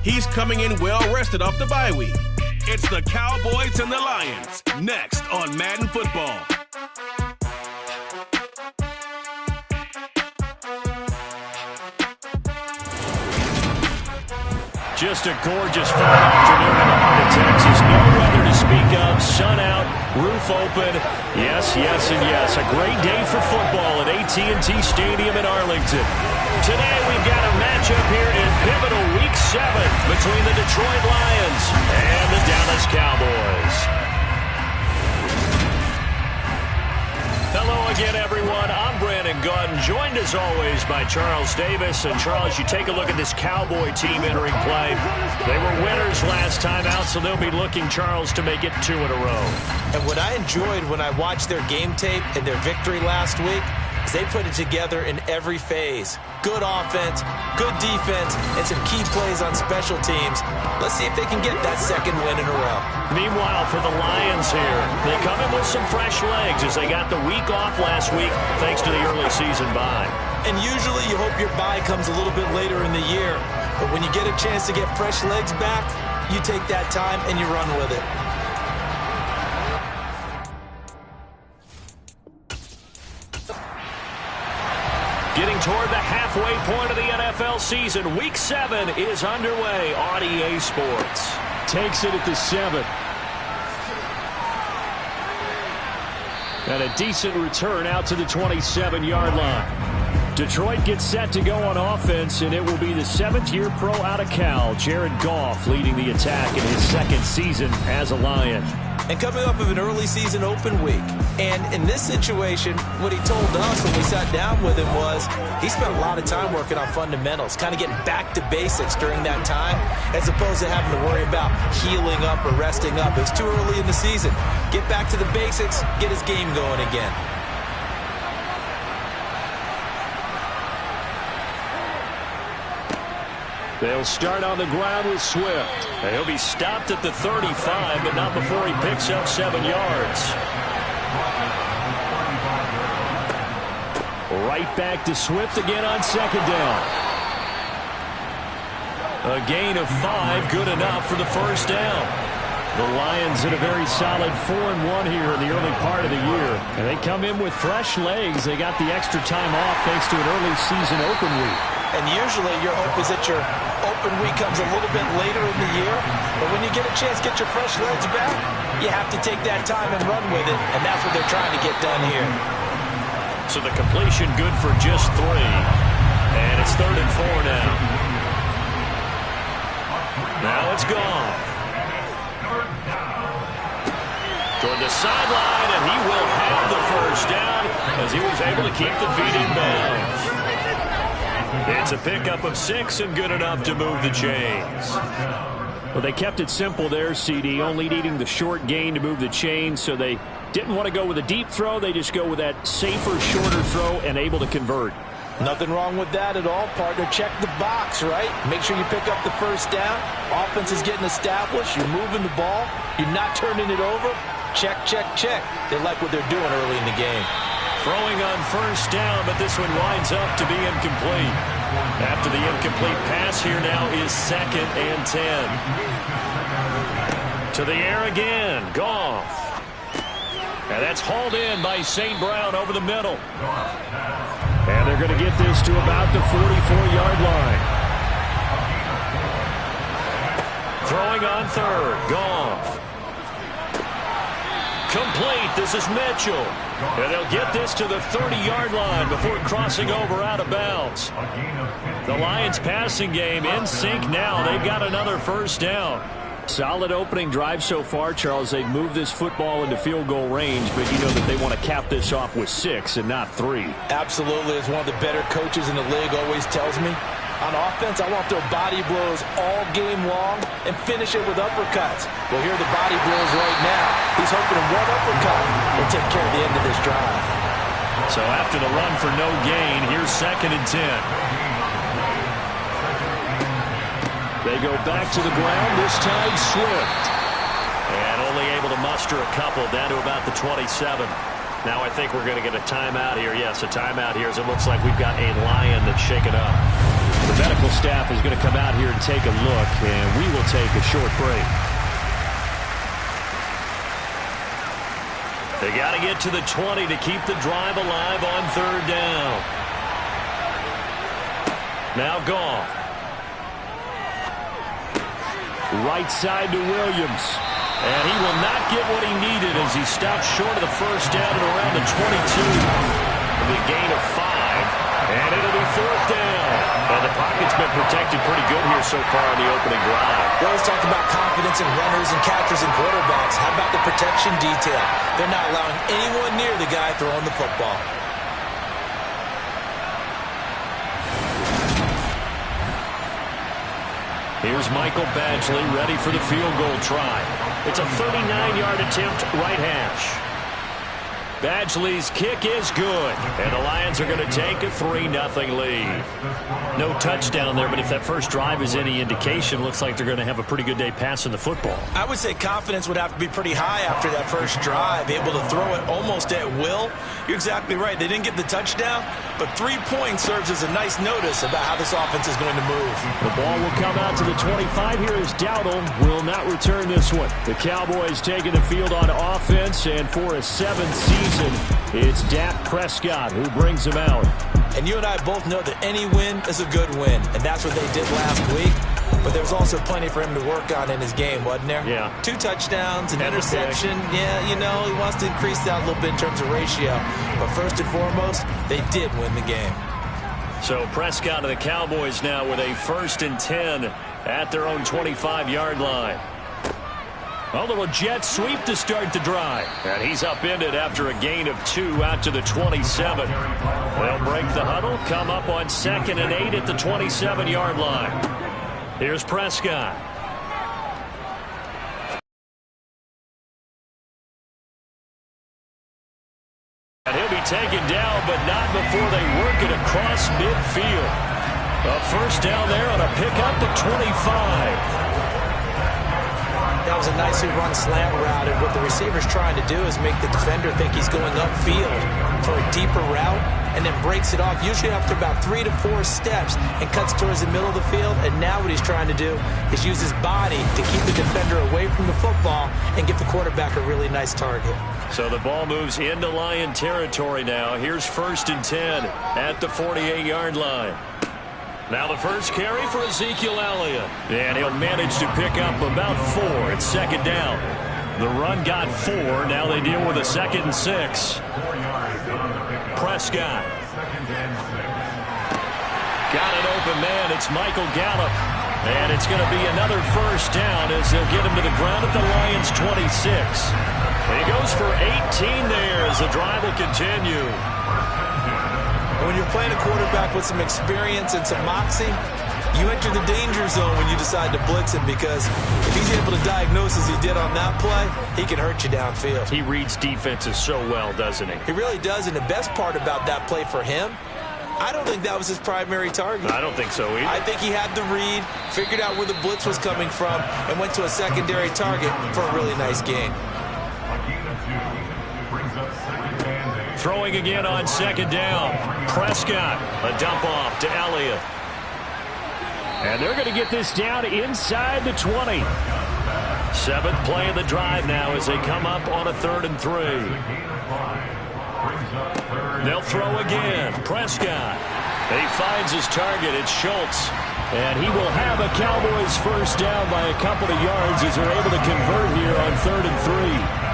He's coming in well-rested off the bye week. It's the Cowboys and the Lions, next on Madden Football. Just a gorgeous fall afternoon in the heart of Texas. No weather to speak of. Sun out, roof open. Yes, yes, and yes. A great day for football at AT&T Stadium in Arlington. Today we've got a matchup here in pivotal Week 7 between the Detroit Lions and the Dallas Cowboys. Hello again, everyone. I'm Brandon Gautin, joined as always by Charles Davis. And Charles, you take a look at this Cowboy team entering play. They were winners last time out, so they'll be looking, Charles, to make it 2 in a row. And what I enjoyed when I watched their game tape and their victory last week is they put it together in every phase. Good offense, good defense, and some key plays on special teams. Let's see if they can get that second win in a row. Meanwhile, for the Lions here, they come in with some fresh legs as they got the week off last week thanks to the early season bye. And usually you hope your bye comes a little bit later in the year. But when you get a chance to get fresh legs back, you take that time and you run with it. Getting toward the halfway point of the NFL season, Week 7 is underway on EA Sports. Takes it at the 7. And a decent return out to the 27-yard line. Detroit gets set to go on offense, and it will be the 7th-year pro out of Cal, Jared Goff, leading the attack in his second season as a Lion. And coming off of an early season open week. And in this situation, what he told us when we sat down with him was he spent a lot of time working on fundamentals, kind of getting back to basics during that time, as opposed to having to worry about healing up or resting up. It's too early in the season. Get back to the basics, get his game going again. They'll start on the ground with Swift. He'll be stopped at the 35, but not before he picks up 7 yards. Right back to Swift again on second down. A gain of 5, good enough for the first down. The Lions in a very solid 4-1 here in the early part of the year. And they come in with fresh legs. They got the extra time off thanks to an early season open week. And usually your hope is that your open week comes a little bit later in the year. But when you get a chance to get your fresh legs back, you have to take that time and run with it. And that's what they're trying to get done here. So the completion good for just 3. And it's 3rd and 4 now. Now it's gone. Toward the sideline, and he will have the first down as he was able to keep the feet in bounds. It's a pickup of 6 and good enough to move the chains. Well, they kept it simple there, CD, only needing the short gain to move the chains, so they didn't want to go with a deep throw. They just go with that safer, shorter throw and able to convert. Nothing wrong with that at all, partner. Check the box, right? Make sure you pick up the first down. Offense is getting established. You're moving the ball. You're not turning it over. Check, check, check. They like what they're doing early in the game. Throwing on first down, but this one winds up to be incomplete. After the incomplete pass, here now is 2nd and 10. To the air again, Goff. And that's hauled in by St. Brown over the middle. And they're going to get this to about the 44-yard line. Throwing on 3rd, Goff. Complete. This is Mitchell. And they'll get this to the 30-yard line before crossing over out of bounds. The Lions passing game in sync now. They've got another first down. Solid opening drive so far, Charles. They've moved this football into field goal range, but you know that they want to cap this off with 6 and not 3. Absolutely. As one of the better coaches in the league always tells me, on offense, I want to throw body blows all game long and finish it with uppercuts. Well, here are the body blows right now. He's hoping one uppercut will take care of the end of this drive. So after the run for no gain, here's 2nd and 10. They go back to the ground, this time Swift. And only able to muster a couple down to about the 27. Now I think we're going to get a timeout here. Yes, a timeout here as it looks like we've got a Lion that's shaken up. The The medical staff is going to come out here and take a look, and we will take a short break. They got to get to the 20 to keep the drive alive on third down. Now Goff. Right side to Williams. And he will not get what he needed as he stopped short of the first down at around the 22. The gain of 5. And it'll be fourth down. And the pocket's been protected pretty good here so far in the opening drive. We always talk about confidence in runners and catchers and quarterbacks. How about the protection detail? They're not allowing anyone near the guy throwing the football. Here's Michael Badgley ready for the field goal try. It's a 39-yard attempt, right hash. Badgley's kick is good, and the Lions are going to take a 3-0 lead. No touchdown there, but if that first drive is any indication, looks like they're going to have a pretty good day passing the football. I would say confidence would have to be pretty high after that first drive, able to throw it almost at will. You're exactly right. They didn't get the touchdown, but 3 points serves as a nice notice about how this offense is going to move. The ball will come out to the 25 here as Dowdle will not return this one. The Cowboys taking the field on offense, and for a 7th season, it's Dak Prescott who brings him out. And you and I both know that any win is a good win, and that's what they did last week. But there was also plenty for him to work on in his game, wasn't there? Yeah. 2 touchdowns, an interception. Yeah, you know, he wants to increase that a little bit in terms of ratio. But first and foremost, they did win the game. So Prescott and the Cowboys now with a 1st and 10 at their own 25-yard line. A little jet sweep to start the drive. And he's upended after a gain of 2 out to the 27. They'll break the huddle, come up on 2nd and 8 at the 27-yard line. Here's Prescott. And he'll be taken down, but not before they work it across midfield. A first down there on a pickup at 25. That was a nicely run slant route, and what the receiver's trying to do is make the defender think he's going upfield for a deeper route, and then breaks it off, usually after about 3 to 4 steps, and cuts towards the middle of the field. And now what he's trying to do is use his body to keep the defender away from the football and give the quarterback a really nice target. So the ball moves into Lion territory now. Here's 1st and 10 at the 48-yard line. Now the first carry for Ezekiel Elliott. And he'll manage to pick up about 4. It's 2nd down. The run got 4. Now they deal with a 2nd and 6. Prescott. Got an open man. It's Michael Gallup. And it's going to be another first down as they'll get him to the ground at the Lions' 26. And he goes for 18 there as the drive will continue. When you're playing a quarterback with some experience and some moxie, you enter the danger zone when you decide to blitz him, because if he's able to diagnose as he did on that play, he can hurt you downfield. He reads defenses so well, doesn't he? He really does, and the best part about that play for him, I don't think that was his primary target. I don't think so either. I think he had the read, figured out where the blitz was coming from, and went to a secondary target for a really nice gain. Throwing again on 2nd down. Prescott, a dump off to Elliott. And they're going to get this down inside the 20. 7th play of the drive now as they come up on a 3rd and 3. They'll throw again. Prescott. He finds his target. It's Schultz. And he will have a Cowboys first down by a couple of yards as they're able to convert here on 3rd and 3.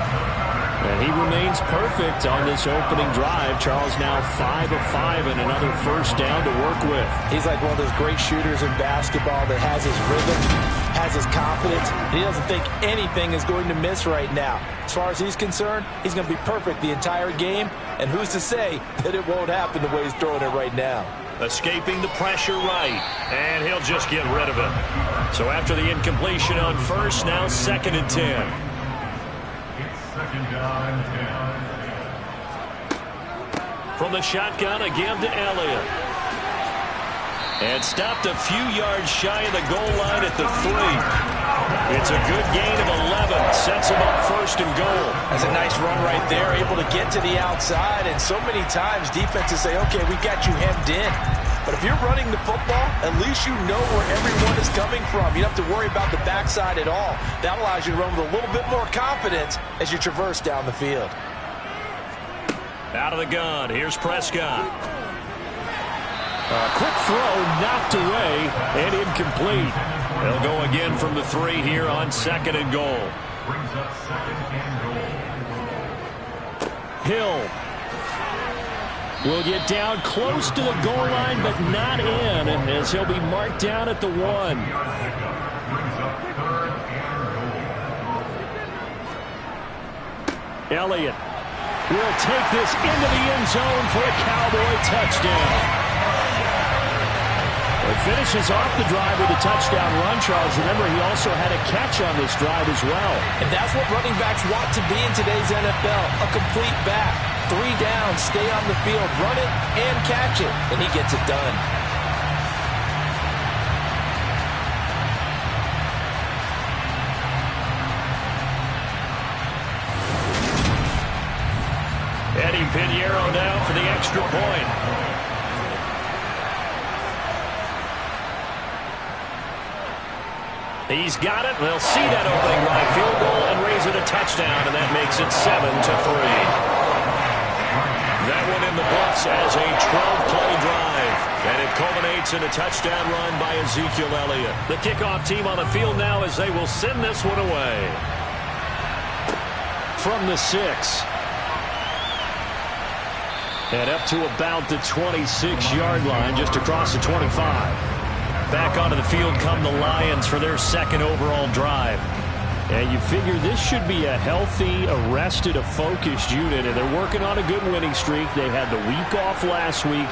And he remains perfect on this opening drive. Charles now 5 of 5 and another first down to work with. He's like one of those great shooters in basketball that has his rhythm, has his confidence, and he doesn't think anything is going to miss right now. As far as he's concerned, he's going to be perfect the entire game, and who's to say that it won't happen the way he's throwing it right now. Escaping the pressure right, and he'll just get rid of it. So after the incompletion on first, now 2nd and 10. From the shotgun again to Elliott. And stopped a few yards shy of the goal line at the 3. It's a good gain of 11. Sets him up 1st and goal. That's a nice run right there. Able to get to the outside. And so many times defenses say, okay, we got you hemmed in. But if you're running the football, at least you know where everyone is coming from. You don't have to worry about the backside at all. That allows you to run with a little bit more confidence as you traverse down the field. Out of the gun, here's Prescott. Quick throw, knocked away, and incomplete. They'll go again from the 3 here on 2nd and goal. Brings up 2nd and goal. Hill will get down close to the goal line, but not in, as he'll be marked down at the 1. Brings up 3rd and goal. Elliott will take this into the end zone for a Cowboy touchdown. It finishes off the drive with a touchdown run, Charles. Remember, he also had a catch on this drive as well. And that's what running backs want to be in today's NFL, a complete back. 3 down, stay on the field, run it, and catch it. And he gets it done. Eddie Pinheiro now for the extra point. He's got it. They'll see that opening drive field goal and raise it a touchdown, and that makes it 7-3. That one in the books as a 12-play drive, and it culminates in a touchdown run by Ezekiel Elliott. The kickoff team on the field now as they will send this one away. From the 6. And up to about the 26-yard line, just across the 25. Back onto the field come the Lions for their 2nd overall drive. And you figure this should be a healthy, arrested, a focused unit, and they're working on a good winning streak. They had the week off last week.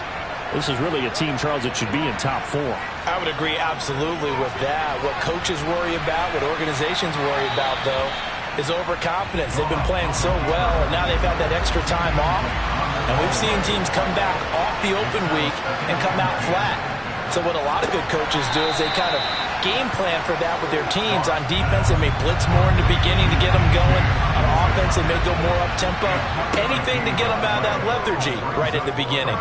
This is really a team, Charles, that should be in top 4. I would agree absolutely with that. What coaches worry about, what organizations worry about, though, is overconfidence. They've been playing so well, and now they've had that extra time off. And we've seen teams come back off the open week and come out flat. So what a lot of good coaches do is they kind of game plan for that with their teams. On defense, they may blitz more in the beginning to get them going. On offense, they may go more up-tempo. Anything to get them out of that lethargy right at the beginning.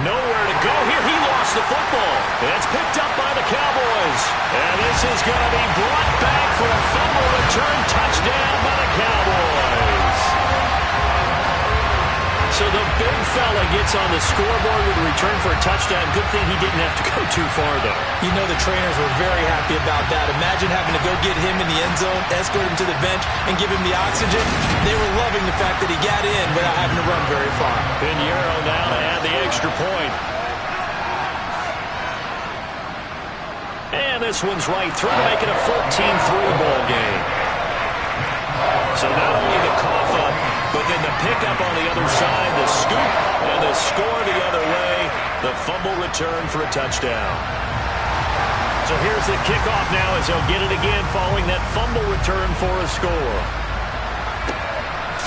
Nowhere to go here. He lost the football. It's picked up by the Cowboys. And this is going to be brought back for a fumble return touchdown by the Cowboys. So the big fella gets on the scoreboard with a return for a touchdown. Good thing he didn't have to go too far, though. You know the trainers were very happy about that. Imagine having to go get him in the end zone, escort him to the bench, and give him the oxygen. They were loving the fact that he got in without having to run very far. Pinheiro now to add the extra point. And this one's right through to make it a 14-3 ball game. So not only the cough up, but then the pickup on the other side, the scoop, and the score the other way. The fumble return for a touchdown. So here's the kickoff now as they'll get it again following that fumble return for a score.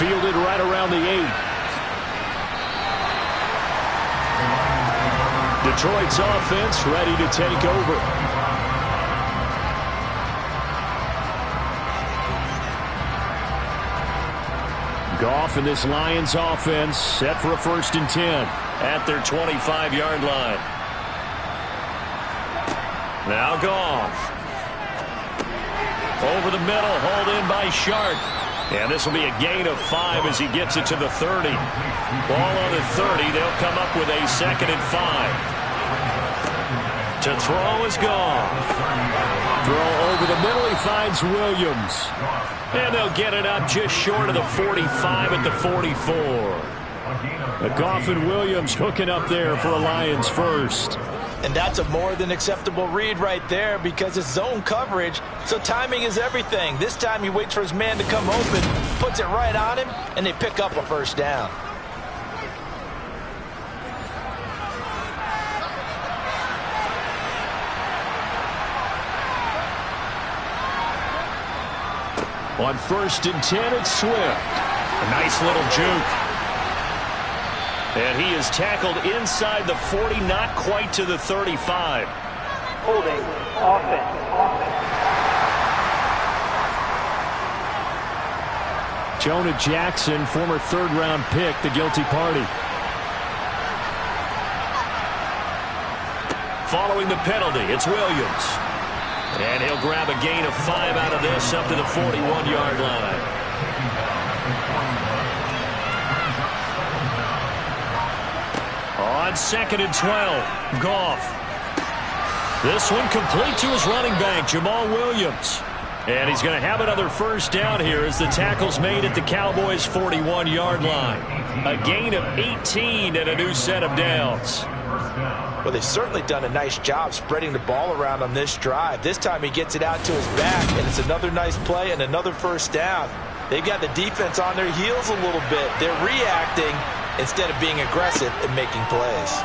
Fielded right around the 8. Detroit's offense ready to take over. Goff and this Lions offense set for a 1st and 10 at their 25-yard line. Now Goff. Over the middle, hauled in by Sharp. And this will be a gain of 5 as he gets it to the 30. Ball on the 30. They'll come up with a 2nd and 5. To throw is Goff. Throw over the middle. He finds Williams. And they'll get it up just short of the 45 at the 44. Goff and Williams hooking up there for a Lions first. And that's a more than acceptable read right there because it's zone coverage, so timing is everything. This time he waits for his man to come open, puts it right on him, and they pick up a 1st down. On 1st and 10, it's Swift. A nice little juke. And he is tackled inside the 40, not quite to the 35. Holding, offense. Jonah Jackson, former 3rd-round pick, the guilty party. Following the penalty, it's Williams. And he'll grab a gain of 5 out of this up to the 41-yard line. On 2nd and 12, Goff. This one complete to his running back, Jamal Williams. And he's going to have another first down here as the tackle's made at the Cowboys' 41-yard line. A gain of 18 and a new set of downs. Well, they've certainly done a nice job spreading the ball around on this drive. This time he gets it out to his back, and it's another nice play and another first down. They've got the defense on their heels a little bit. They're reacting instead of being aggressive and making plays.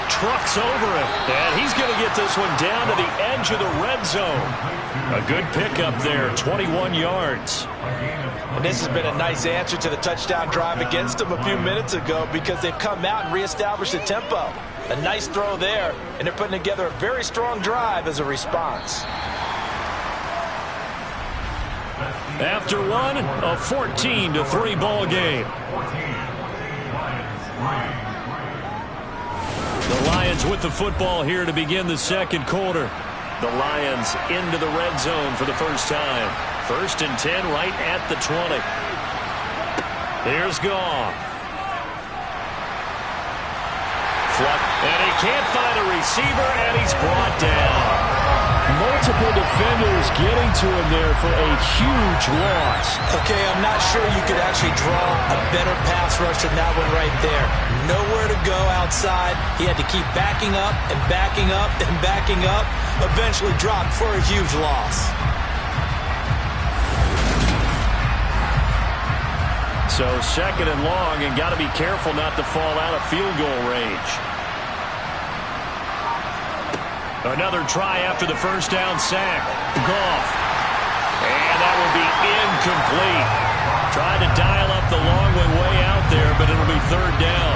Trucks over him, and he's going to get this one down to the edge of the red zone. A good pickup there, 21 yards. And this has been a nice answer to the touchdown drive against them a few minutes ago because they've come out and reestablished the tempo. A nice throw there, and they're putting together a very strong drive as a response. After one, a 14-3 ball game. The Lions with the football here to begin the second quarter. The Lions into the red zone for the first time. 1st and 10 right at the 20. Here's Goff. And he can't find a receiver, and he's brought down. Multiple defenders getting to him there for a huge loss. Okay, I'm not sure you could actually draw a better pass rush than that one right there. Nowhere to go outside. He had to keep backing up and backing up and backing up. Eventually dropped for a huge loss. So 2nd and long, and got to be careful not to fall out of field goal range. Another try after the first down sack. Goff. And that will be incomplete. Tried to dial up the long one way out there, but it'll be 3rd down.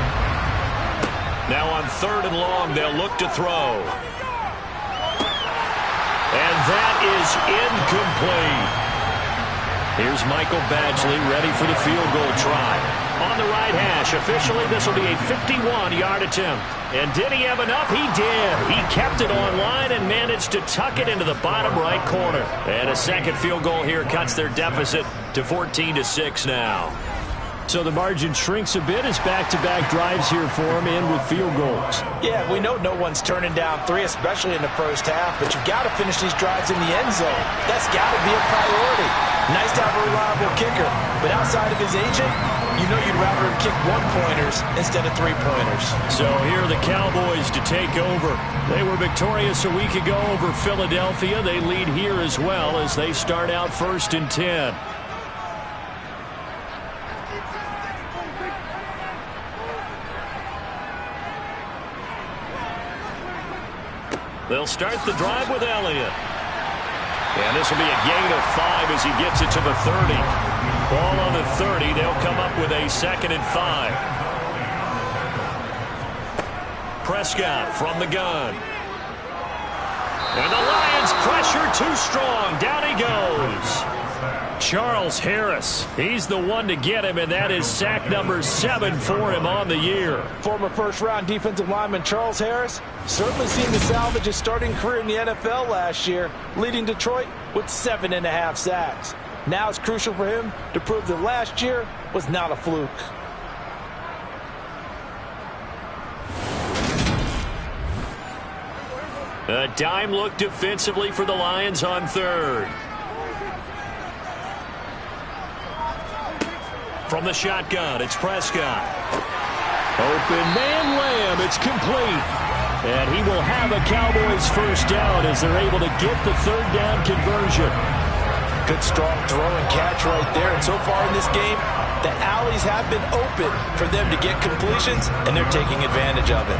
Now on 3rd and long, they'll look to throw. And that is incomplete. Here's Michael Badgley ready for the field goal try. On the right hash, officially this will be a 51-yard attempt. And did he have enough? He did. He kept it on line and managed to tuck it into the bottom right corner. And a second field goal here cuts their deficit to 14-6 now. So the margin shrinks a bit as back-to-back drives here for him and with field goals. Yeah, we know no one's turning down 3, especially in the first half, but you've got to finish these drives in the end zone. That's got to be a priority. Nice to have a reliable kicker, but outside of his agent, you know you'd rather him kick 1-pointers instead of 3-pointers. So here are the Cowboys to take over. They were victorious a week ago over Philadelphia. They lead here as well as they start out 1st and 10. They'll start the drive with Elliott. And this will be a gain of 5 as he gets it to the 30. Ball on the 30. They'll come up with a 2nd and 5. Prescott from the gun. And the Lions pressure too strong. Down he goes. Charles Harris. He's the one to get him, and that is sack number 7 for him on the year. Former first-round defensive lineman Charles Harris certainly seemed to salvage his starting career in the NFL last year, leading Detroit with 7.5 sacks. Now it's crucial for him to prove that last year was not a fluke. A dime look defensively for the Lions on 3rd. From the shotgun, it's Prescott. Open man Lamb, it's complete. And he will have a Cowboys first down as they're able to get the 3rd down conversion. Good strong throw and catch right there. And so far in this game, the alleys have been open for them to get completions, and they're taking advantage of it.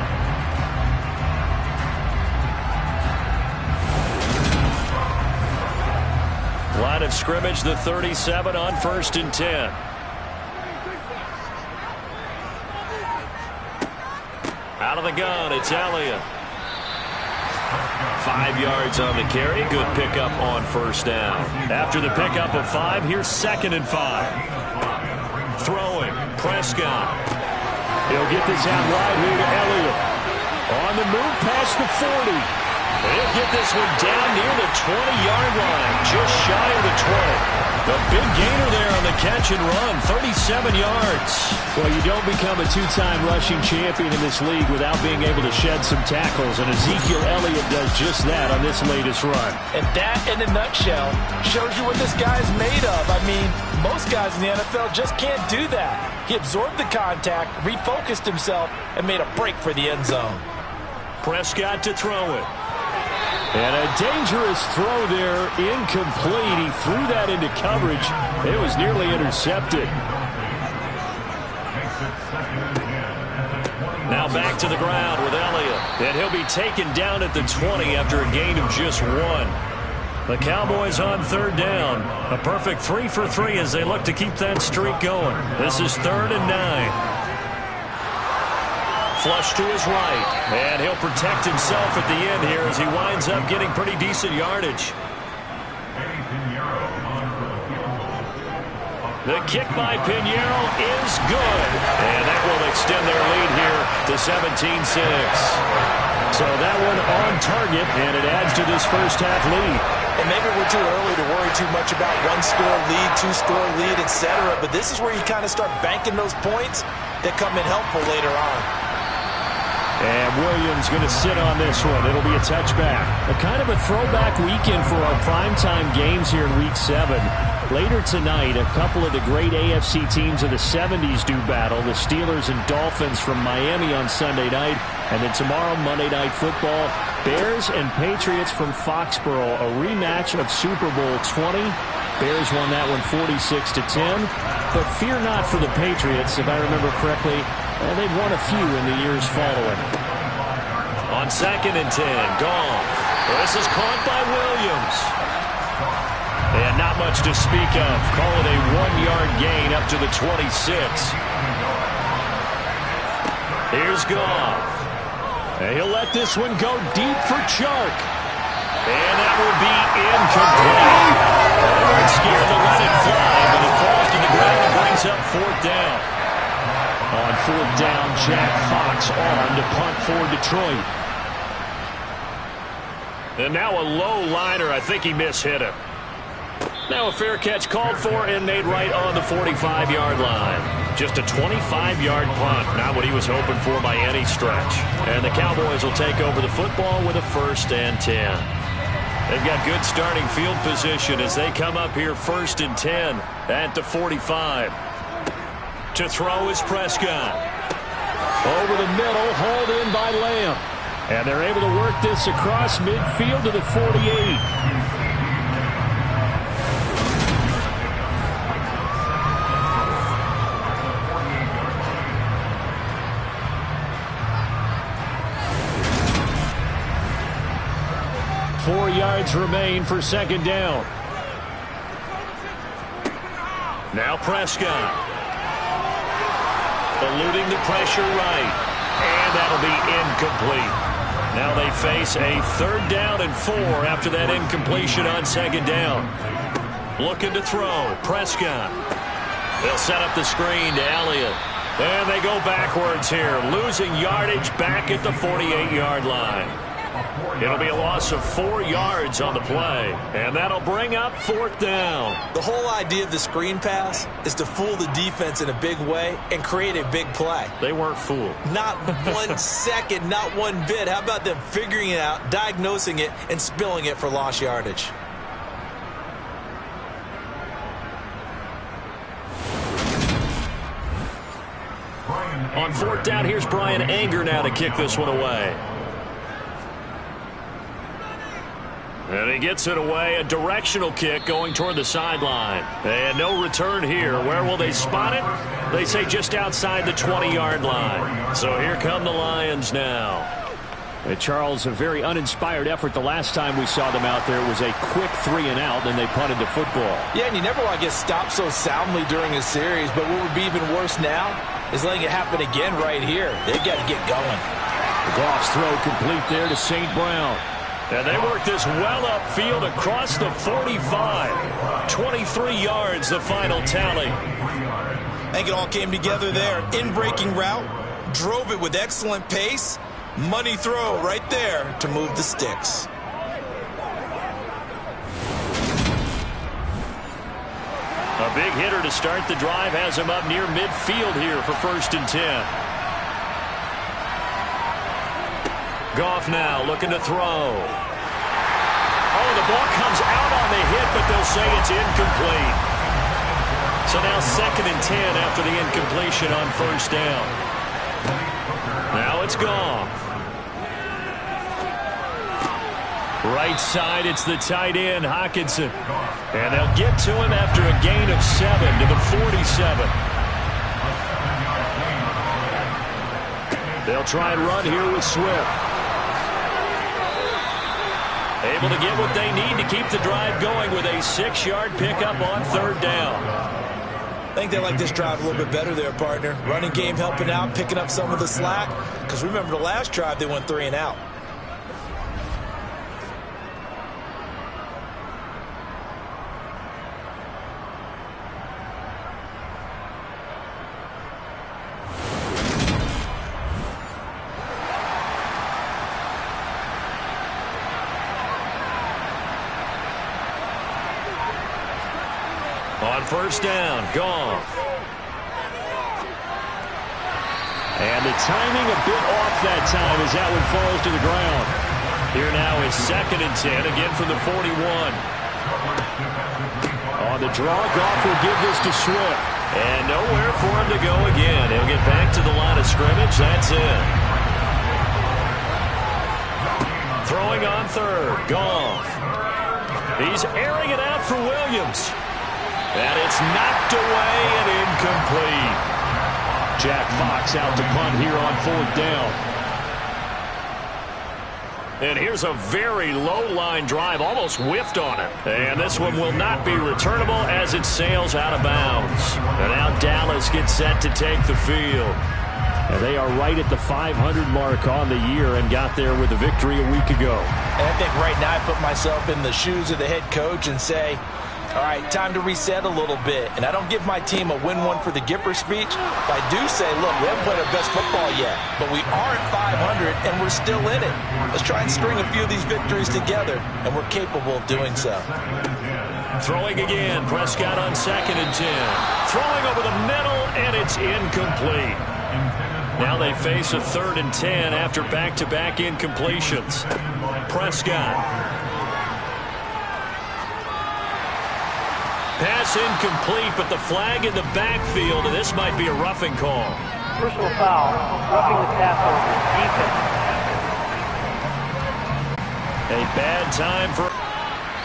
Line of scrimmage, the 37 on 1st and 10. Out of the gun, it's Elliott. 5 yards on the carry. Good pickup on 1st down. After the pickup of 5, here's 2nd and 5. Throwing, Prescott. He'll get this out wide here to Elliott. On the move past the 40. He'll get this one down near the 20-yard line, just shy of the 20. The big gainer there on the catch and run, 37 yards. Well, you don't become a two-time rushing champion in this league without being able to shed some tackles, and Ezekiel Elliott does just that on this latest run. And that, in a nutshell, shows you what this guy's made of. I mean, most guys in the NFL just can't do that. He absorbed the contact, refocused himself, and made a break for the end zone. Prescott to throw it. And a dangerous throw there, incomplete. He threw that into coverage. It was nearly intercepted. Now back to the ground with Elliott. And he'll be taken down at the 20 after a gain of just 1. The Cowboys on third down. A perfect 3 for 3 as they look to keep that streak going. This is 3rd and 9. Flush to his right, and he'll protect himself at the end here as he winds up getting pretty decent yardage. The kick by Pinheiro is good, and that will extend their lead here to 17-6. So that one on target, and it adds to this first half lead. And maybe we're too early to worry too much about one-score lead, two-score lead, etc., but this is where you kind of start banking those points that come in helpful later on. And Williams going to sit on this one. It'll be a touchback. A kind of a throwback weekend for our primetime games here in Week 7. Later tonight, a couple of the great AFC teams of the 70s do battle. The Steelers and Dolphins from Miami on Sunday night. And then tomorrow, Monday Night Football, Bears and Patriots from Foxborough. A rematch of Super Bowl 20. Bears won that one 46-10. But fear not for the Patriots. If I remember correctly, they've won a few in the years following. On 2nd and 10, Goff. This is caught by Williams. And not much to speak of. Call it a 1-yard gain up to the 26. Here's Goff. And he'll let this one go deep for Chark. And that will be incomplete. They weren't scared to let it fly, but it falls to the ground and brings up 4th down. On 4th down, Jack Fox on to punt for Detroit. And now a low liner. I think he mishit him. Now a fair catch called for and made right on the 45-yard line. Just a 25-yard punt. Not what he was hoping for by any stretch. And the Cowboys will take over the football with a 1st and 10. They've got good starting field position as they come up here 1st and 10 at the 45. To throw is Prescott. Over the middle, hauled in by Lamb. And they're able to work this across midfield to the 48. 4 yards remain for 2nd down. Now Prescott. Eluding the pressure right. And that'll be incomplete. Now they face a 3rd down and 4 after that incompletion on 2nd down. Looking to throw. Prescott. They'll set up the screen to Elliott. And they go backwards here. Losing yardage back at the 48-yard line. It'll be a loss of 4 yards on the play. And that'll bring up 4th down. The whole idea of the screen pass is to fool the defense in a big way and create a big play. They weren't fooled. Not 1 second, not one bit. How about them figuring it out, diagnosing it, and spilling it for lost yardage? On 4th down, here's Brian Anger now to kick this one away. And he gets it away, a directional kick going toward the sideline. And no return here. Where will they spot it? They say just outside the 20-yard line. So here come the Lions now. Charles, a very uninspired effort the last time we saw them out there. It was a quick 3 and out, then they punted the football. Yeah, and you never want to get stopped so soundly during a series, but what would be even worse now is letting it happen again right here. They've got to get going. Goff's throw complete there to St. Brown. And they work this well upfield across the 45. 23 yards, the final tally. I think it all came together there. In-breaking route, drove it with excellent pace, Money throw right there to move the sticks. A big hitter to start the drive has him up near midfield here for 1st and 10. Goff now looking to throw. Oh, the ball comes out on the hit, but they'll say it's incomplete. So now 2nd and 10 after the incompletion on 1st down. Now it's Goff. Right side, it's the tight end, Hockenson. And they'll get to him after a gain of 7 to the 47. They'll try and run here with Swift. Able to get what they need to keep the drive going with a 6-yard pickup on 3rd down. I think they like this drive a little bit better there, partner. Running game helping out, picking up some of the slack. Because remember the last drive, they went 3 and out. On 1st down, Goff. And the timing a bit off that time as that one falls to the ground. Here now is 2nd and 10, again from the 41. On the draw, Goff will give this to Swift. And nowhere for him to go again. He'll get back to the line of scrimmage. That's it. Throwing on 3rd, Goff. He's airing it out for Williams. And it's knocked away and incomplete. Jack Fox out to punt here on 4th down. And here's a very low-line drive, almost whiffed on it. And this one will not be returnable as it sails out of bounds. And now Dallas gets set to take the field. And they are right at the 500 mark on the year and got there with a victory a week ago. And I think right now I put myself in the shoes of the head coach and say, all right, time to reset a little bit. And I don't give my team a win one for the Gipper speech, but I do say, look, we haven't played our best football yet, but we are at 500 and we're still in it. Let's try and string a few of these victories together, and we're capable of doing so. Throwing again, Prescott on 2nd and 10. Throwing over the middle, and it's incomplete. Now they face a 3rd and 10 after back-to-back incompletions. Prescott. Pass incomplete, but the flag in the backfield, and this might be a roughing call. Personal foul, roughing the tackle, defense. A bad time for...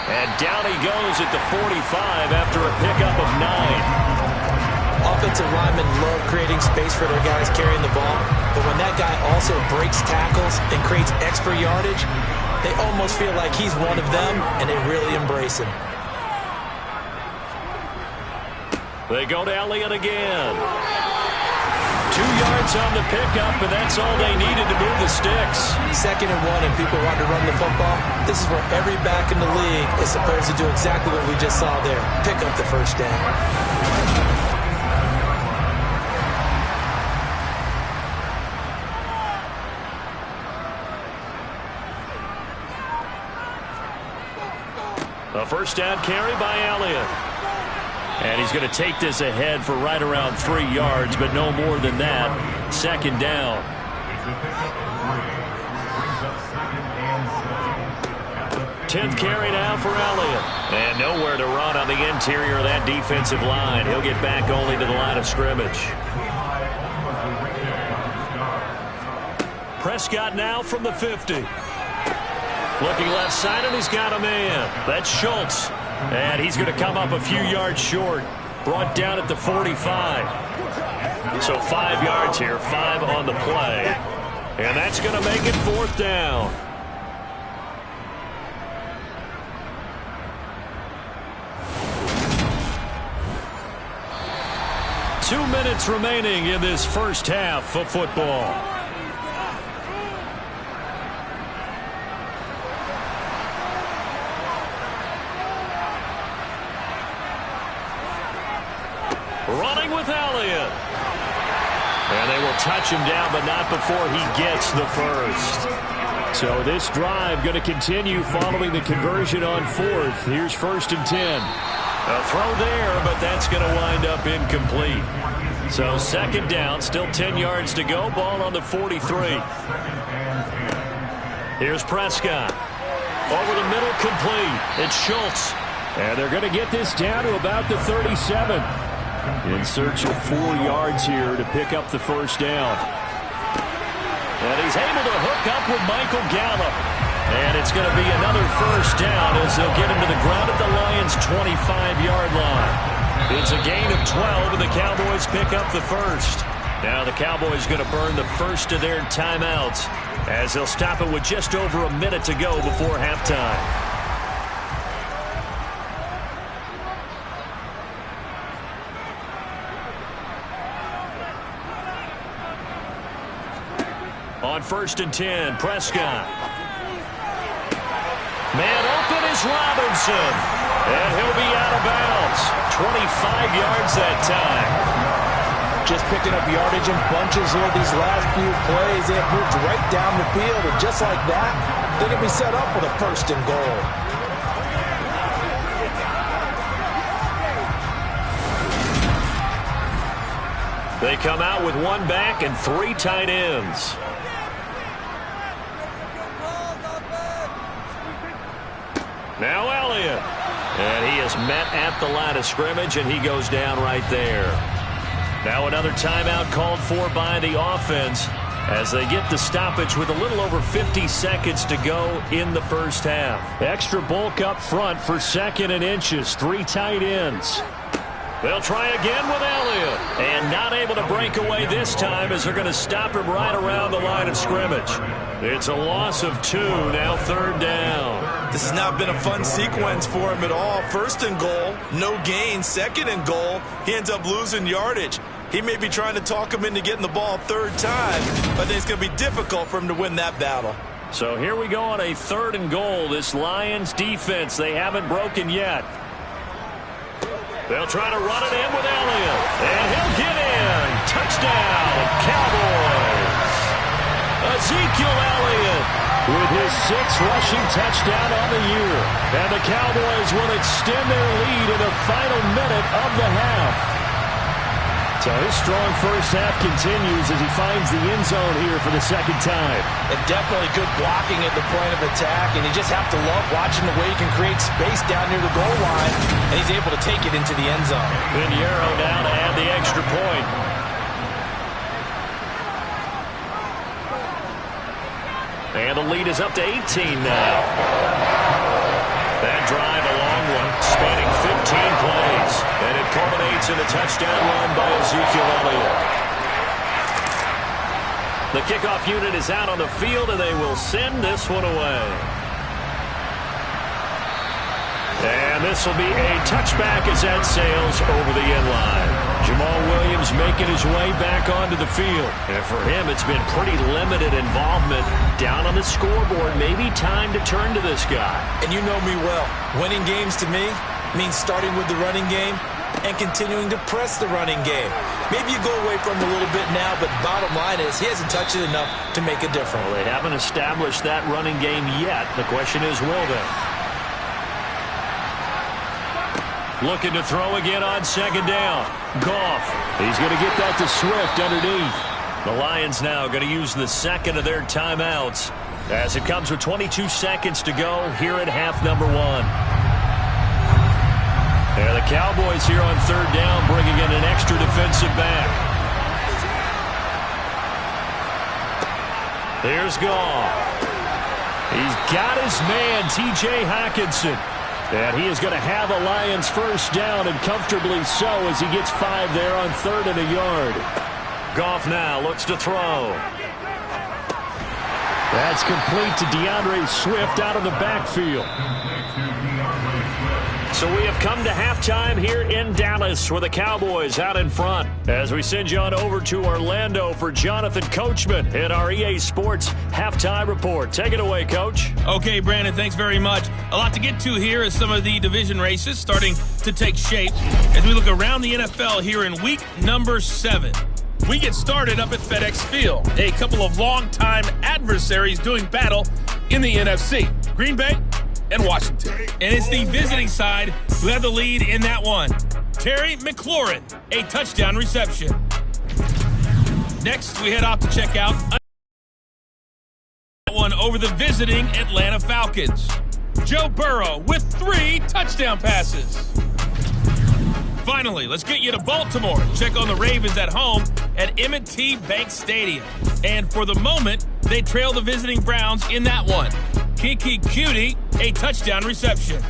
And down he goes at the 45 after a pickup of 9. Offensive linemen love creating space for their guys carrying the ball, but when that guy also breaks tackles and creates extra yardage, they almost feel like he's one of them, and they really embrace him. They go to Elliott again. 2 yards on the pickup, and that's all they needed to move the sticks. 2nd and 1, and people want to run the football. This is where every back in the league is supposed to do exactly what we just saw there. Pick up the 1st down. A 1st down carry by Elliott. And he's going to take this ahead for right around 3 yards, but no more than that. 2nd down. 10th carry now for Elliott. And nowhere to run on the interior of that defensive line. He'll get back only to the line of scrimmage. Prescott now from the 50. Looking left side, and he's got a man. That's Schultz. And he's going to come up a few yards short. Brought down at the 45. So 5 yards here, 5 on the play. And that's going to make it 4th down. Two minutes remaining in this first half of football. Running with Elliott. And they will touch him down, but not before he gets the first. So this drive going to continue following the conversion on fourth. Here's 1st and 10. A throw there, but that's going to wind up incomplete. So 2nd down, still 10 yards to go. Ball on the 43. Here's Prescott. Over the middle, complete. It's Schultz. And they're going to get this down to about the 37. In search of 4 yards here to pick up the 1st down. And he's able to hook up with Michael Gallup. And it's going to be another 1st down as they'll get him to the ground at the Lions' 25-yard line. It's a gain of 12, and the Cowboys pick up the 1st. Now the Cowboys going to burn the first of their timeouts as they'll stop it with just over a minute to go before halftime. On 1st and 10, Prescott. Man open is Robinson. And he'll be out of bounds. 25 yards that time. Just picking up yardage in bunches here these last few plays. They have moved right down the field. And just like that, they're going to be set up with a 1st and goal. They come out with 1 back and 3 tight ends. Now Elliott. And he is met at the line of scrimmage, and he goes down right there. Now another timeout called for by the offense as they get the stoppage with a little over 50 seconds to go in the 1st half. Extra bulk up front for 2nd and inches. 3 tight ends. They'll try again with Elliott. And not able to break away this time as they're going to stop him right around the line of scrimmage. It's a loss of 2, now 3rd down. This has not been a fun sequence for him at all. 1st and goal, no gain. 2nd and goal, he ends up losing yardage. He may be trying to talk him into getting the ball 3rd time, but I think it's going to be difficult for him to win that battle. So here we go on a 3rd and goal. This Lions defense, they haven't broken yet. They'll try to run it in with Elliott. And he'll get in. Touchdown, Cowboys. Ezekiel Elliott with his 6th rushing touchdown on the year. And the Cowboys will extend their lead in the final minute of the half. So his strong 1st half continues as he finds the end zone here for the 2nd time. And definitely good blocking at the point of attack, and you just have to love watching the way he can create space down near the goal line, and he's able to take it into the end zone. Pinheiro down to add the extra point. And the lead is up to 18 now. That drive, a long one, spanning 15 plays. And it culminates in a touchdown run by Ezekiel Elliott. The kickoff unit is out on the field, and they will send this one away. And this will be a touchback as that sails over the end line. Jamal Williams making his way back onto the field. And for him, it's been pretty limited involvement down on the scoreboard. Maybe time to turn to this guy. And you know me well. Winning games to me means starting with the running game and continuing to press the running game. Maybe you go away from him a little bit now, but bottom line is he hasn't touched it enough to make a difference. Well, they haven't established that running game yet. The question is, will they? Looking to throw again on 2nd down. Goff. He's going to get that to Swift underneath. The Lions now going to use the 2nd of their timeouts as it comes with 22 seconds to go here at half number 1. And the Cowboys here on 3rd down bringing in an extra defensive back. Here's Goff. He's got his man, T.J. Hockenson. And he is going to have a Lions 1st down, and comfortably so, as he gets 5 there on 3rd and a yard. Goff now looks to throw. That's complete to DeAndre Swift out of the backfield. So we have come to halftime here in Dallas with the Cowboys out in front. As we send you on over to Orlando for Jonathan Coachman in our EA Sports Halftime Report. Take it away, Coach. Okay, Brandon, thanks very much. A lot to get to here as some of the division races starting to take shape as we look around the NFL here in week number 7. We get started up at FedEx Field. A couple of longtime adversaries doing battle in the NFC. Green Bay and Washington. And it's the visiting side who had the lead in that one. Terry McLaurin, a touchdown reception. Next, we head off to check out one over the visiting Atlanta Falcons. Joe Burrow with 3 touchdown passes. Finally, let's get you to Baltimore. Check on the Ravens at home at M&T Bank Stadium. And for the moment, they trail the visiting Browns in that one. Kiki Cutie, a touchdown reception.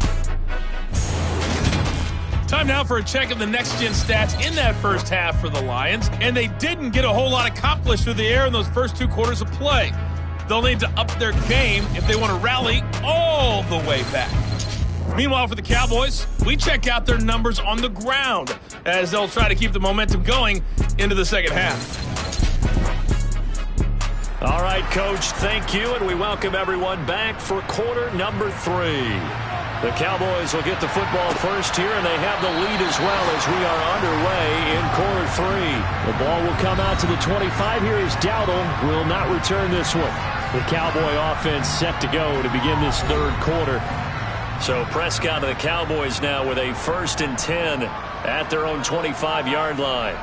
Time now for a check of the next-gen stats in that first half for the Lions. And they didn't get a whole lot accomplished through the air in those first 2 quarters of play. They'll need to up their game if they want to rally all the way back. Meanwhile, for the Cowboys, we check out their numbers on the ground as they'll try to keep the momentum going into the second half. All right, Coach, thank you, and we welcome everyone back for quarter number 3. The Cowboys will get the football first here, and they have the lead as well as we are underway in quarter 3. The ball will come out to the 25 here as Dowdle will not return this one. The Cowboy offense set to go to begin this third quarter. So Prescott and the Cowboys now with a 1st and 10 at their own 25-yard line.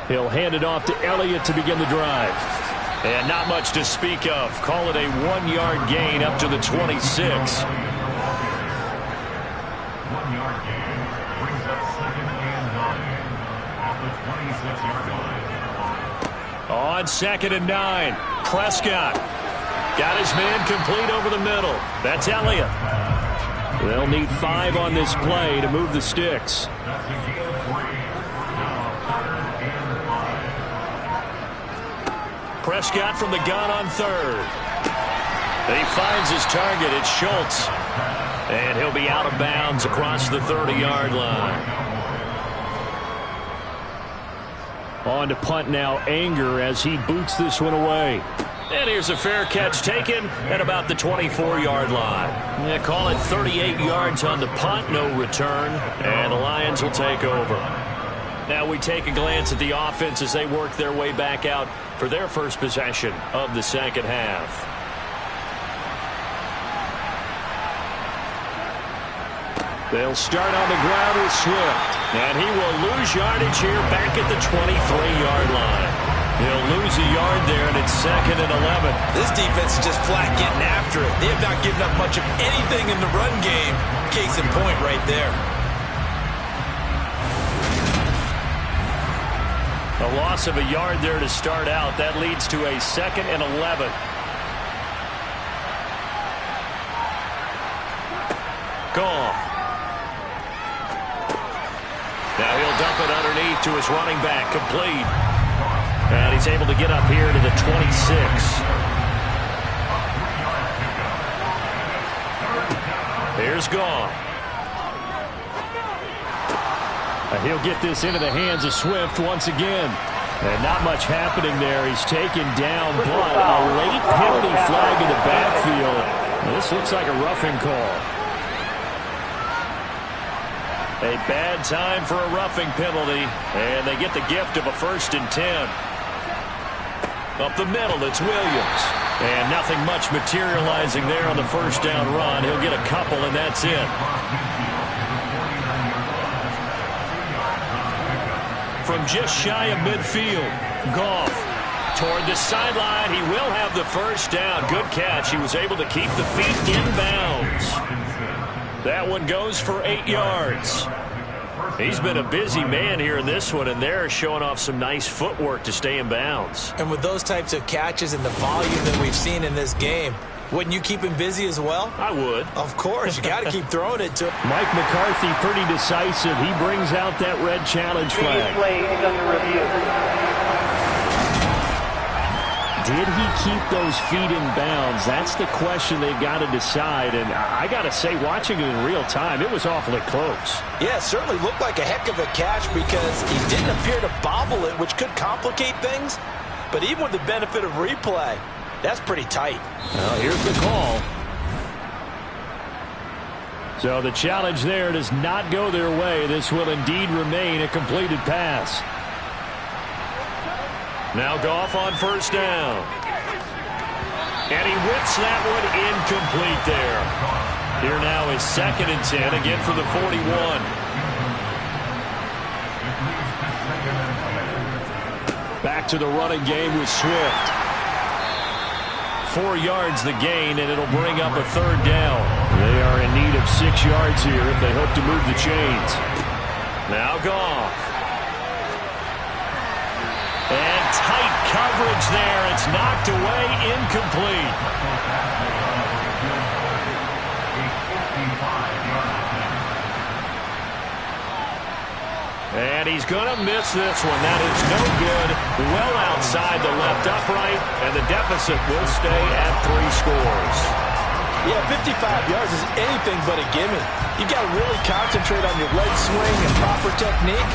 He'll hand it off to Elliott to begin the drive. And not much to speak of. Call it a 1-yard gain up to the 26. 1-yard gain brings up 2nd and 9 at the 26-yard line. On 2nd and 9, Prescott got his man complete over the middle. That's Elliott. They'll need 5 on this play to move the sticks. That's a gain of 3. Now 3rd and 5. Prescott from the gun on 3rd. He finds his target. It's Schultz. And he'll be out of bounds across the 30-yard line. On to punt now, Anger, as he boots this one away. And here's a fair catch taken at about the 24-yard line. Yeah, call it 38 yards on the punt, no return, and the Lions will take over. Now we take a glance at the offense as they work their way back out for their first possession of the second half. They'll start on the ground with Swift. And he will lose yardage here back at the 23-yard line. He'll lose a yard there, and it's 2nd and 11. This defense is just flat getting after it. They have not given up much of anything in the run game. Case in point right there. A loss of a yard there to start out. That leads to a 2nd and 11. Goal. Now he'll dump it underneath to his running back, complete. And he's able to get up here to the 26. Here's Goff. He'll get this into the hands of Swift once again. And not much happening there. He's taken down, but a late penalty flag in the backfield. This looks like a roughing call. A bad time for a roughing penalty, and they get the gift of a 1st and 10. Up the middle, it's Williams. And nothing much materializing there on the first down run. He'll get a couple, and that's it. From just shy of midfield, Goff toward the sideline. He will have the first down. Good catch. He was able to keep the feet in bounds. That one goes for 8 yards. He's been a busy man here in this one, and they're showing off some nice footwork to stay in bounds. And with those types of catches and the volume that we've seen in this game, wouldn't you keep him busy as well? I would. Of course. You got to keep throwing it to him. Mike McCarthy pretty decisive. He brings out that red challenge flag. Play is under review. Did he keep those feet in bounds? That's the question they've got to decide. And I got to say, watching it in real time, it was awfully close. Yeah, it certainly looked like a heck of a catch because he didn't appear to bobble it, which could complicate things. But even with the benefit of replay, that's pretty tight. Well, here's the call. So the challenge there does not go their way. This will indeed remain a completed pass. Now Goff on first down. And he whips that one incomplete there. Here now is 2nd and 10, again for the 41. Back to the running game with Swift. 4 yards the gain, and it'll bring up a 3rd down. They are in need of 6 yards here if they hope to move the chains. Now Goff. And tight coverage there. It's knocked away, incomplete. And he's going to miss this one. That is no good. Well outside the left upright, and the deficit will stay at 3 scores. Yeah, 55 yards is anything but a gimme. You've got to really concentrate on your leg swing and proper technique.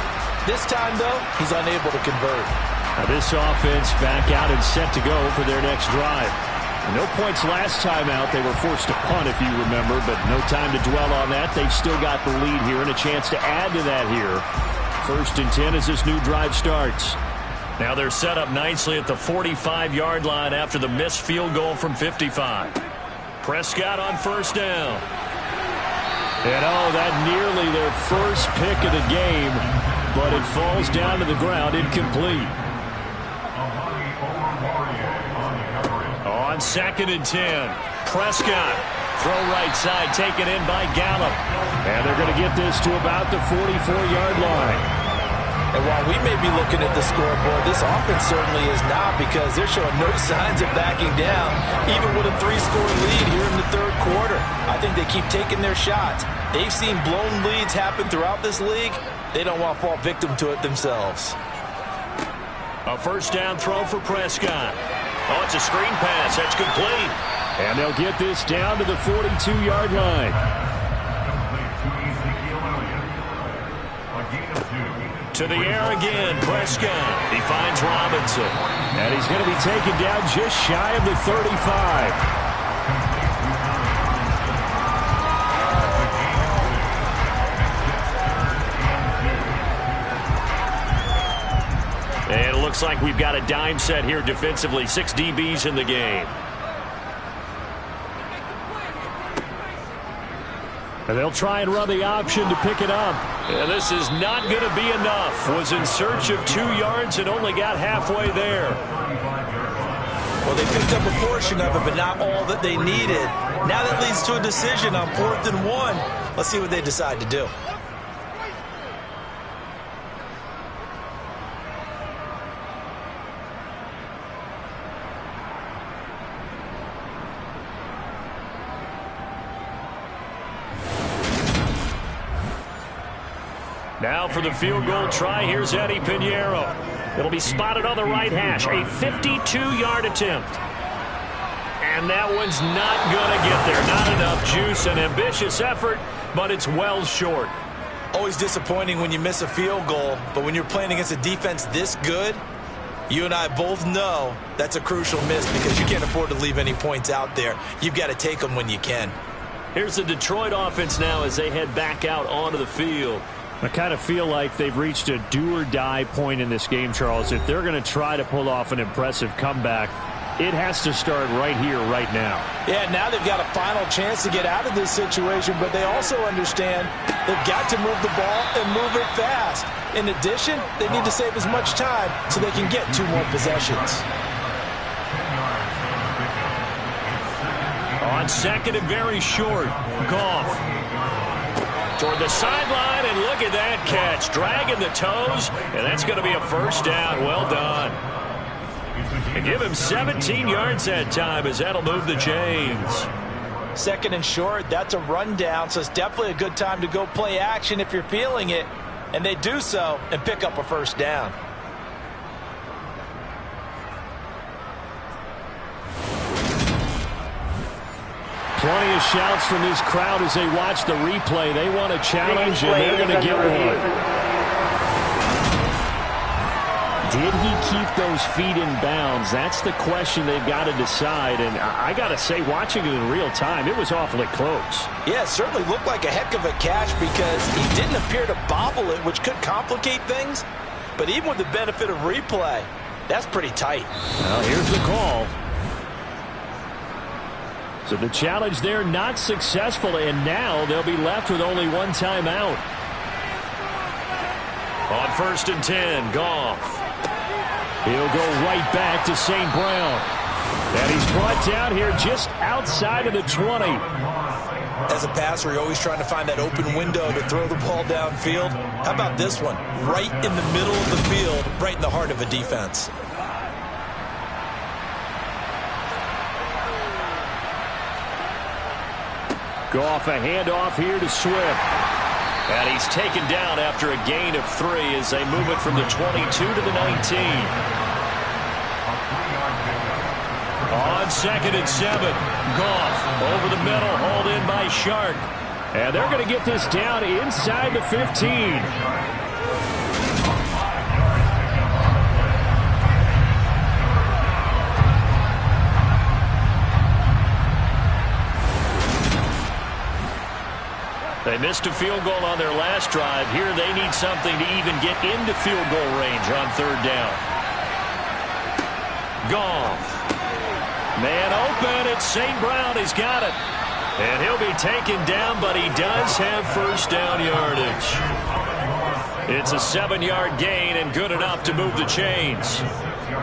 This time, though, he's unable to convert. Now this offense back out and set to go for their next drive. No points last time out. They were forced to punt, if you remember, but no time to dwell on that. They've still got the lead here and a chance to add to that here. 1st and 10 as this new drive starts. Now they're set up nicely at the 45-yard line after the missed field goal from 55. Prescott on first down. And that nearly their first pick of the game, but it falls down to the ground incomplete. On 2nd and 10, Prescott. Throw right side, taken in by Gallup. And they're going to get this to about the 44-yard line. And while we may be looking at the scoreboard, this offense certainly is not, because they're showing no signs of backing down, even with a 3-score lead here in the 3rd quarter. I think they keep taking their shots. They've seen blown leads happen throughout this league. They don't want to fall victim to it themselves. A first down throw for Prescott. Oh, it's a screen pass. That's complete. And they'll get this down to the 42-yard line. To the air again, Prescott. He finds Robinson. And he's going to be taken down just shy of the 35. And it looks like we've got a dime set here defensively. 6 DBs in the game. And they'll try and run the option to pick it up. And this is not going to be enough. Was in search of 2 yards and only got halfway there. Well, they picked up a portion of it, but not all that they needed. Now that leads to a decision on 4th and 1. Let's see what they decide to do. Now for the field goal try, here's Eddie Pinheiro. It'll be spotted on the right hash. A 52-yard attempt. And that one's not going to get there. Not enough juice. An ambitious effort, but it's well short. Always disappointing when you miss a field goal, but when you're playing against a defense this good, you and I both know that's a crucial miss, because you can't afford to leave any points out there. You've got to take them when you can. Here's the Detroit offense now as they head back out onto the field. I kind of feel like they've reached a do-or-die point in this game, Charles. If they're going to try to pull off an impressive comeback, it has to start right here, right now. Yeah, now they've got a final chance to get out of this situation, but they also understand they've got to move the ball and move it fast. In addition, they need to save as much time so they can get 2 more possessions. On 2nd and very short, Goff. Toward the sideline, and look at that catch. Dragging the toes, and that's going to be a first down. Well done. And give him 17 yards that time, as that'll move the chains. 2nd and short, that's a rundown, so it's definitely a good time to go play action if you're feeling it. And they do so and pick up a first down. Plenty of shouts from this crowd as they watch the replay. They want a challenge, and they're going to get one. did he keep those feet in bounds? That's the question they've got to decide. And I got to say, watching it in real time, it was awfully close. Yeah, it certainly looked like a heck of a catch because he didn't appear to bobble it, which could complicate things. But even with the benefit of replay, that's pretty tight. Well, here's the call. So the challenge there not successful, and now they'll be left with only one timeout. On 1st and 10, Goff. He'll go right back to St. Brown. And he's brought down here just outside of the 20. As a passer, you're always trying to find that open window to throw the ball downfield. How about this one? Right in the middle of the field, right in the heart of a defense. Goff, a handoff here to Swift. And he's taken down after a gain of 3 as they move it from the 22 to the 19. On 2nd and 7, Goff over the middle, hauled in by Shark. And they're going to get this down inside the 15. They missed a field goal on their last drive. Here they need something to even get into field goal range on 3rd down. Goff. Man open. It's St. Brown. He's got it. And he'll be taken down, but he does have 1st down yardage. It's a 7-yard gain and good enough to move the chains.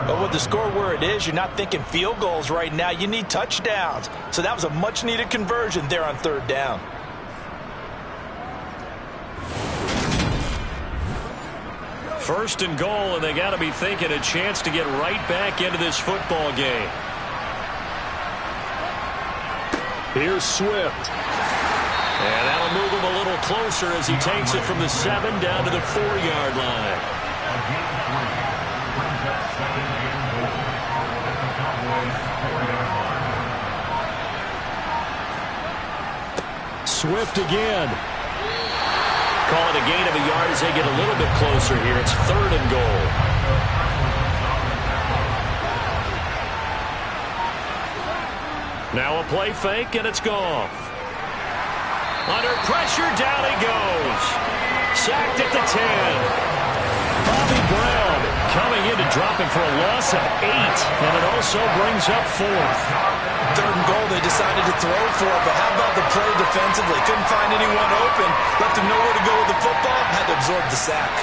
But with the score where it is, you're not thinking field goals right now. You need touchdowns. So that was a much-needed conversion there on 3rd down. First and goal, and they got to be thinking a chance to get right back into this football game. Here's Swift. And that'll move him a little closer as he takes it from the 7 down to the 4-yard line. Swift again. Call it a gain of a yard as they get a little bit closer here. It's 3rd and goal. Now a play fake, and it's Goff. Under pressure, down he goes. Sacked at the 10. Bobby Brown coming in to drop him for a loss of 8, and it also brings up 4th. 3rd and goal, they decided to throw for it, but how about the play defensively? Couldn't find anyone open, left him nowhere to go with the football, had to absorb the sack.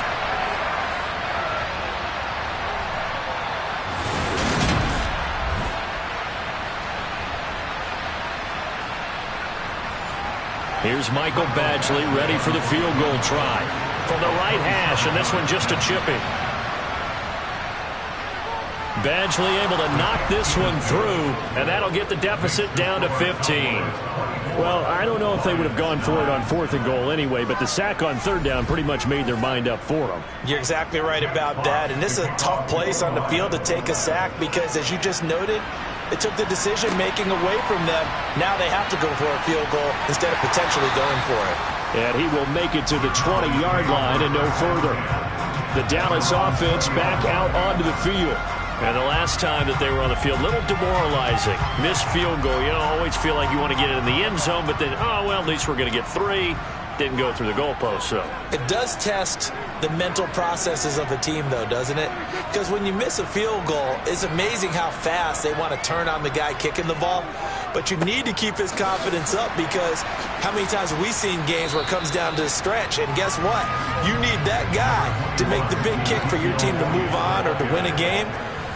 Here's Michael Badgley ready for the field goal try. From the right hash, and this one just a chipping. Badgley able to knock this one through, and that'll get the deficit down to 15. Well, I don't know if they would have gone for it on 4th and goal anyway, but the sack on 3rd down pretty much made their mind up for them. You're exactly right about that, and this is a tough place on the field to take a sack because, as you just noted, it took the decision-making away from them. Now they have to go for a field goal instead of potentially going for it. And he will make it to the 20-yard line and no further. The Dallas offense back out onto the field. And the last time that they were on the field, a little demoralizing. Missed field goal. You know, always feel like you want to get it in the end zone, but then, oh, well, at least we're going to get 3. Didn't go through the goalpost, so. It does test the mental processes of the team, though, doesn't it? Because when you miss a field goal, it's amazing how fast they want to turn on the guy kicking the ball. But you need to keep his confidence up because how many times have we seen games where it comes down to the stretch? And guess what? You need that guy to make the big kick for your team to move on or to win a game.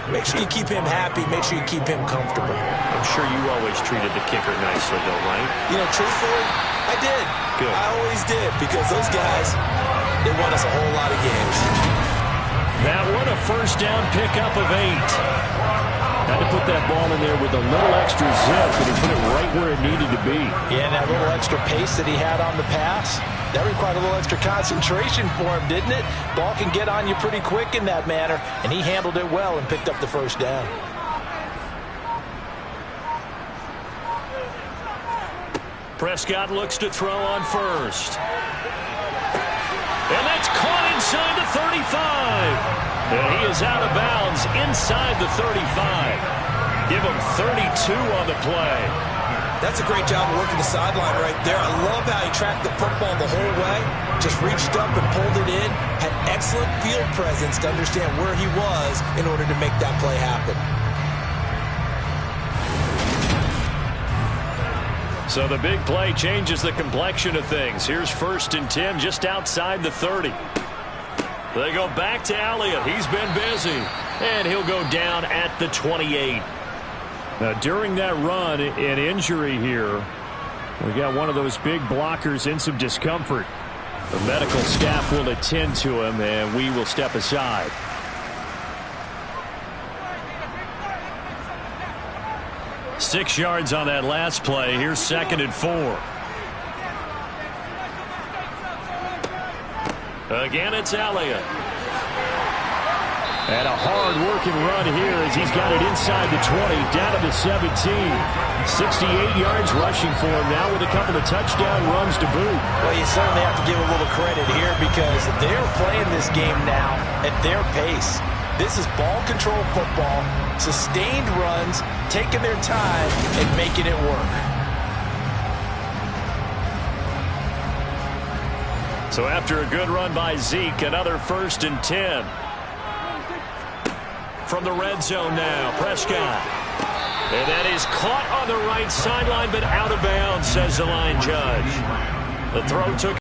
Make sure you keep him happy. Make sure you keep him comfortable. I'm sure you always treated the kicker nicely, though, right? You know, truthfully, I did. Good. I always did because those guys, they won us a whole lot of games. That one a 1st down pickup of 8. Had to put that ball in there with a little extra zip, and he put it right where it needed to be. Yeah, and that little extra pace that he had on the pass, that required a little extra concentration for him, didn't it? Ball can get on you pretty quick in that manner, and he handled it well and picked up the 1st down. Prescott looks to throw on 1st. And that's caught inside the 35. And he is out of bounds inside the 35. Give him 32 on the play. That's a great job of working the sideline right there. I love how he tracked the football the whole way. Just reached up and pulled it in. Had excellent field presence to understand where he was in order to make that play happen. So the big play changes the complexion of things. Here's 1st and 10 just outside the 30. They go back to Elliott. He's been busy. And he'll go down at the 28. Now, during that run, an injury here. We got one of those big blockers in some discomfort. The medical staff will attend to him, and we will step aside. Six yards on that last play. Here's 2nd and 4. Again, it's Elliott. And a hard-working run here as he's got it inside the 20, down to the 17. 68 yards rushing for him now with a couple of touchdown runs to boot. Well, you certainly have to give a little credit here because they're playing this game now at their pace. This is ball control football, sustained runs, taking their time and making it work. So after a good run by Zeke, another 1st and 10. From the red zone now, Prescott. And that is caught on the right sideline, but out of bounds, says the line judge. The throw took